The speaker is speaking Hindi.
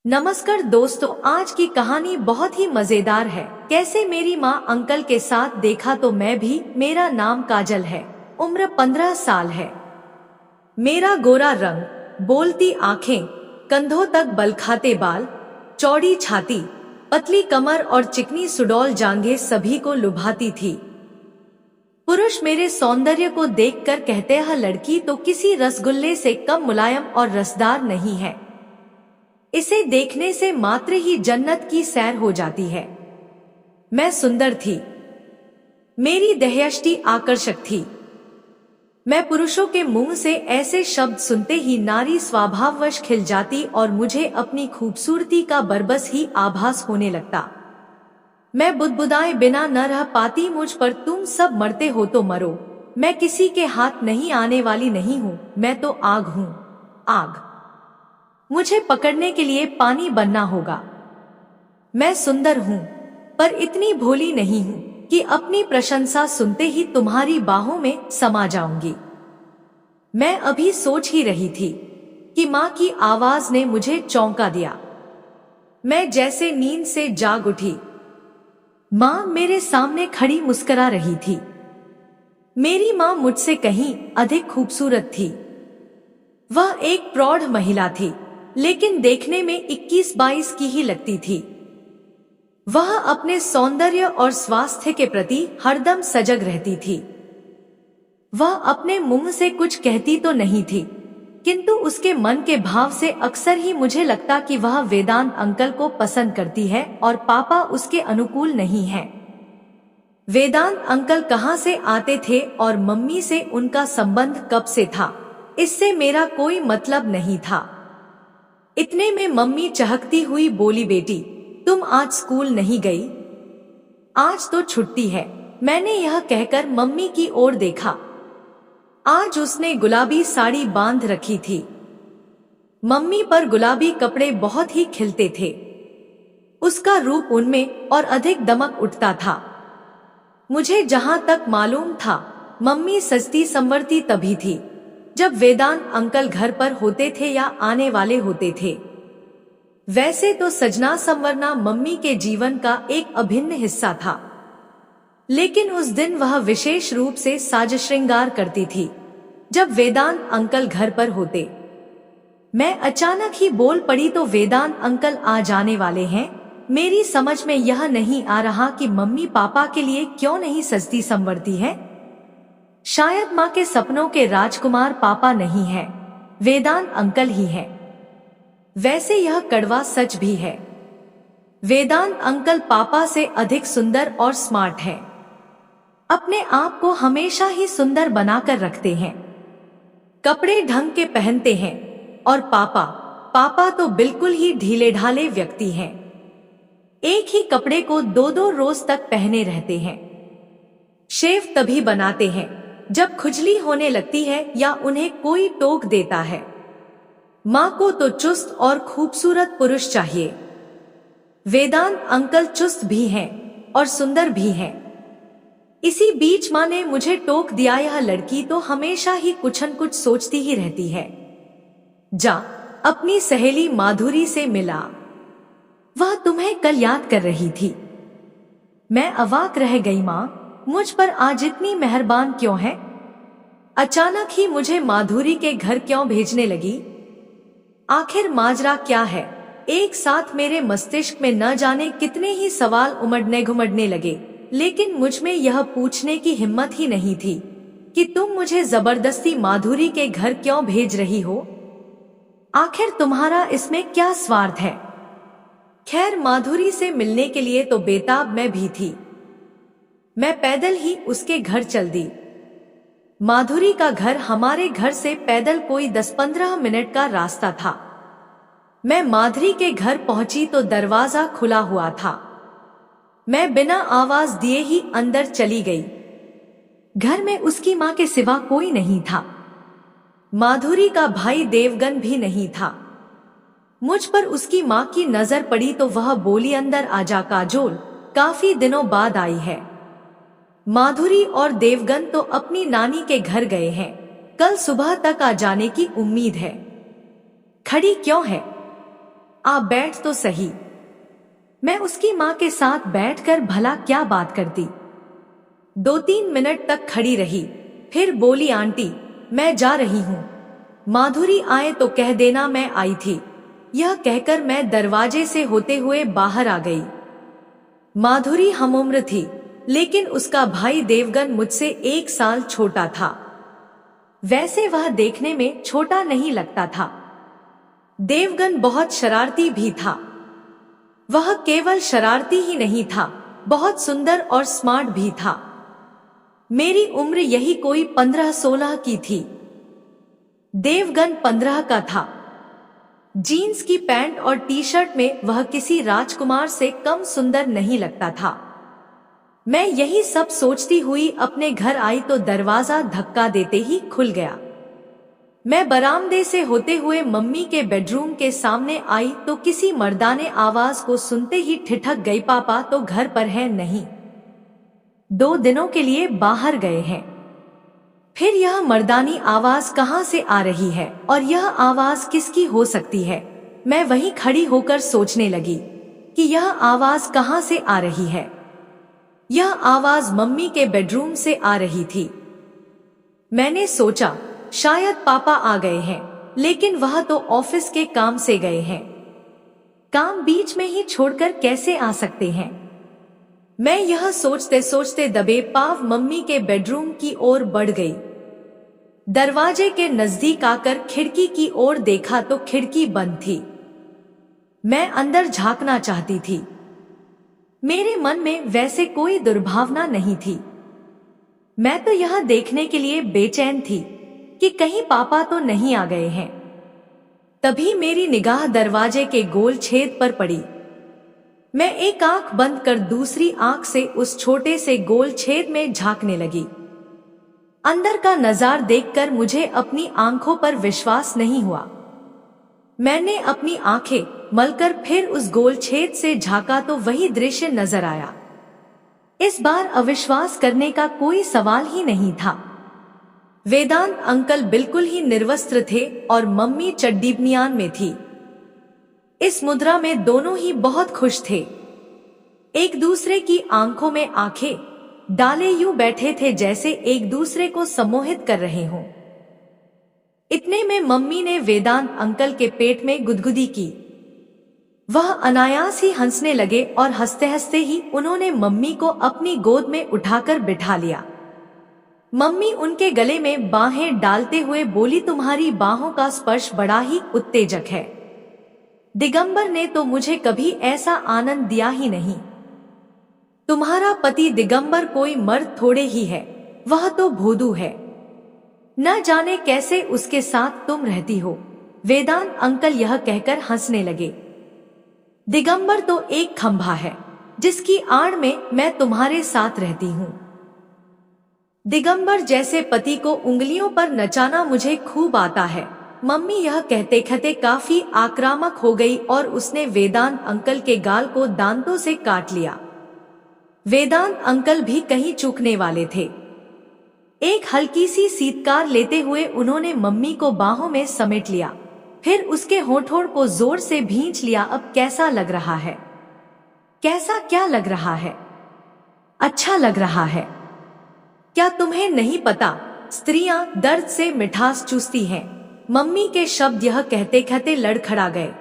नमस्कार दोस्तों, आज की कहानी बहुत ही मजेदार है। कैसे मेरी माँ अंकल के साथ देखा तो मैं भी। मेरा नाम काजल है, उम्र 15 साल है। मेरा गोरा रंग, बोलती आंखें, कंधों तक बल खाते बाल, चौड़ी छाती, पतली कमर और चिकनी सुडौल जांघें सभी को लुभाती थी। पुरुष मेरे सौंदर्य को देखकर कहते हैं लड़की तो किसी रसगुल्ले से कम मुलायम और रसदार नहीं है। इसे देखने से मात्र ही जन्नत की सैर हो जाती है। मैं सुंदर थी, मेरी देहयष्टि आकर्षक थी। मैं पुरुषों के मुंह से ऐसे शब्द सुनते ही नारी स्वभाववश खिल जाती और मुझे अपनी खूबसूरती का बरबस ही आभास होने लगता। मैं बुदबुदाए बिना न रह पाती। मुझ पर तुम सब मरते हो तो मरो, मैं किसी के हाथ नहीं आने वाली नहीं हूँ। मैं तो आग हूँ, आग। मुझे पकड़ने के लिए पानी बनना होगा। मैं सुंदर हूँ, पर इतनी भोली नहीं हूँ कि अपनी प्रशंसा सुनते ही तुम्हारी बाहों में समा जाऊंगी। मैं अभी सोच ही रही थी कि माँ की आवाज ने मुझे चौंका दिया। मैं जैसे नींद से जाग उठी। माँ मेरे सामने खड़ी मुस्कुरा रही थी। मेरी माँ मुझसे कहीं अधिक खूबसूरत थी। वह एक प्रौढ़ महिला थी, लेकिन देखने में 21-22 की ही लगती थी। वह अपने सौंदर्य और स्वास्थ्य के प्रति हरदम सजग रहती थी। वह अपने मुंह से कुछ कहती तो नहीं थी, किंतु उसके मन के भाव से अक्सर ही मुझे लगता कि वह वेदांत अंकल को पसंद करती है और पापा उसके अनुकूल नहीं है। वेदांत अंकल कहाँ से आते थे और मम्मी से उनका संबंध कब से था, इससे मेरा कोई मतलब नहीं था। इतने में मम्मी चहकती हुई बोली, बेटी तुम आज स्कूल नहीं गई? आज तो छुट्टी है। मैंने यह कहकर मम्मी की ओर देखा। आज उसने गुलाबी साड़ी बांध रखी थी। मम्मी पर गुलाबी कपड़े बहुत ही खिलते थे। उसका रूप उनमें और अधिक दमक उठता था। मुझे जहां तक मालूम था, मम्मी सजती संवरती तभी थी जब वेदांत अंकल घर पर होते थे या आने वाले होते थे। वैसे तो सजना संवरना मम्मी के जीवन का एक अभिन्न हिस्सा था, लेकिन उस दिन वह विशेष रूप से साज श्रृंगार करती थी जब वेदांत अंकल घर पर होते। मैं अचानक ही बोल पड़ी, तो वेदांत अंकल आ जाने वाले हैं। मेरी समझ में यह नहीं आ रहा कि मम्मी पापा के लिए क्यों नहीं सजती संवरती है। शायद माँ के सपनों के राजकुमार पापा नहीं है, वेदांत अंकल ही है। वैसे यह कड़वा सच भी है। वेदांत अंकल पापा से अधिक सुंदर और स्मार्ट है। अपने आप को हमेशा ही सुंदर बनाकर रखते हैं, कपड़े ढंग के पहनते हैं। और पापा तो बिल्कुल ही ढीले ढाले व्यक्ति हैं। एक ही कपड़े को 2-2 रोज तक पहने रहते हैं। शेव तभी बनाते हैं जब खुजली होने लगती है या उन्हें कोई टोक देता है। माँ को तो चुस्त और खूबसूरत पुरुष चाहिए। वेदांत अंकल चुस्त भी हैं और सुंदर भी हैं। इसी बीच माँ ने मुझे टोक दिया, यह लड़की तो हमेशा ही कुछ न कुछ सोचती ही रहती है। जा अपनी सहेली माधुरी से मिला, वह तुम्हें कल याद कर रही थी। मैं अवाक रह गई। माँ मुझ पर आज इतनी मेहरबान क्यों है? अचानक ही मुझे माधुरी के घर क्यों भेजने लगी? आखिर माजरा क्या है? एक साथ मेरे मस्तिष्क में न जाने कितने ही सवाल उमड़ने घुमड़ने लगे, लेकिन मुझ में यह पूछने की हिम्मत ही नहीं थी कि तुम मुझे जबरदस्ती माधुरी के घर क्यों भेज रही हो। आखिर तुम्हारा इसमें क्या स्वार्थ है? खैर, माधुरी से मिलने के लिए तो बेताब मैं भी थी। मैं पैदल ही उसके घर चल दी। माधुरी का घर हमारे घर से पैदल कोई 10-15 मिनट का रास्ता था। मैं माधुरी के घर पहुंची तो दरवाजा खुला हुआ था। मैं बिना आवाज दिए ही अंदर चली गई। घर में उसकी माँ के सिवा कोई नहीं था। माधुरी का भाई देवगन भी नहीं था। मुझ पर उसकी माँ की नजर पड़ी तो वह बोली, अंदर आजा काजोल, काफी दिनों बाद आई है। माधुरी और देवगन तो अपनी नानी के घर गए हैं, कल सुबह तक आ जाने की उम्मीद है। खड़ी क्यों है? आप बैठ तो सही। मैं उसकी माँ के साथ बैठकर भला क्या बात करती। 2-3 मिनट तक खड़ी रही, फिर बोली, आंटी मैं जा रही हूँ, माधुरी आए तो कह देना मैं आई थी। यह कहकर मैं दरवाजे से होते हुए बाहर आ गई। माधुरी हमउम्र थी, लेकिन उसका भाई देवगन मुझसे 1 साल छोटा था। वैसे वह देखने में छोटा नहीं लगता था। देवगन बहुत शरारती भी था। वह केवल शरारती ही नहीं था, बहुत सुंदर और स्मार्ट भी था। मेरी उम्र यही कोई 15-16 की थी। देवगन 15 का था। जीन्स की पैंट और टी-शर्ट में वह किसी राजकुमार से कम सुंदर नहीं लगता था। मैं यही सब सोचती हुई अपने घर आई तो दरवाजा धक्का देते ही खुल गया। मैं बरामदे से होते हुए मम्मी के बेडरूम के सामने आई तो किसी मर्दाने आवाज को सुनते ही ठिठक गई, पापा तो घर पर है नहीं, 2 दिनों के लिए बाहर गए हैं। फिर यह मर्दानी आवाज कहाँ से आ रही है और यह आवाज किसकी हो सकती है? मैं वहीं खड़ी होकर सोचने लगी कि यह आवाज कहाँ से आ रही है। यह आवाज मम्मी के बेडरूम से आ रही थी। मैंने सोचा शायद पापा आ गए हैं, लेकिन वह तो ऑफिस के काम से गए हैं। काम बीच में ही छोड़कर कैसे आ सकते हैं? मैं यह सोचते सोचते दबे पांव मम्मी के बेडरूम की ओर बढ़ गई। दरवाजे के नजदीक आकर खिड़की की ओर देखा तो खिड़की बंद थी। मैं अंदर झांकना चाहती थी। मेरे मन में वैसे कोई दुर्भावना नहीं थी। मैं तो यह देखने के लिए बेचैन थी कि कहीं पापा तो नहीं आ गए हैं। तभी मेरी निगाह दरवाजे के गोल छेद पर पड़ी। मैं एक आंख बंद कर दूसरी आंख से उस छोटे से गोल छेद में झांकने लगी। अंदर का नजारा देखकर मुझे अपनी आंखों पर विश्वास नहीं हुआ। मैंने अपनी आंखें मलकर फिर उस गोल छेद से झांका तो वही दृश्य नजर आया। इस बार अविश्वास करने का कोई सवाल ही नहीं था। वेदांत अंकल बिल्कुल ही निर्वस्त्र थे और मम्मी चड्डी बनियान में थी। इस मुद्रा में दोनों ही बहुत खुश थे। एक दूसरे की आंखों में आंखें डाले यूं बैठे थे जैसे एक दूसरे को सम्मोहित कर रहे हों। इतने में मम्मी ने वेदांत अंकल के पेट में गुदगुदी की। वह अनायास ही हंसने लगे और हंसते हंसते ही उन्होंने मम्मी को अपनी गोद में उठाकर बिठा लिया। मम्मी उनके गले में बाहें डालते हुए बोली, तुम्हारी बाहों का स्पर्श बड़ा ही उत्तेजक है। दिगंबर ने तो मुझे कभी ऐसा आनंद दिया ही नहीं। तुम्हारा पति दिगंबर कोई मर्द थोड़े ही है, वह तो भोदू है। न जाने कैसे उसके साथ तुम रहती हो। वेदांत अंकल यह कहकर हंसने लगे। दिगंबर तो एक खंभा है जिसकी आड़ में मैं तुम्हारे साथ रहती हूँ। दिगंबर जैसे पति को उंगलियों पर नचाना मुझे खूब आता है। मम्मी यह कहते कहते काफी आक्रामक हो गई और उसने वेदांत अंकल के गाल को दांतों से काट लिया। वेदांत अंकल भी कहीं चूकने वाले थे। एक हल्की सी सीतकार लेते हुए उन्होंने मम्मी को बाहों में समेट लिया, फिर उसके होठों को जोर से भींच लिया। अब कैसा लग रहा है? कैसा क्या लग रहा है? अच्छा लग रहा है। क्या तुम्हें नहीं पता, स्त्रियां दर्द से मिठास चूसती हैं? मम्मी के शब्द यह कहते कहते लड़खड़ा गए।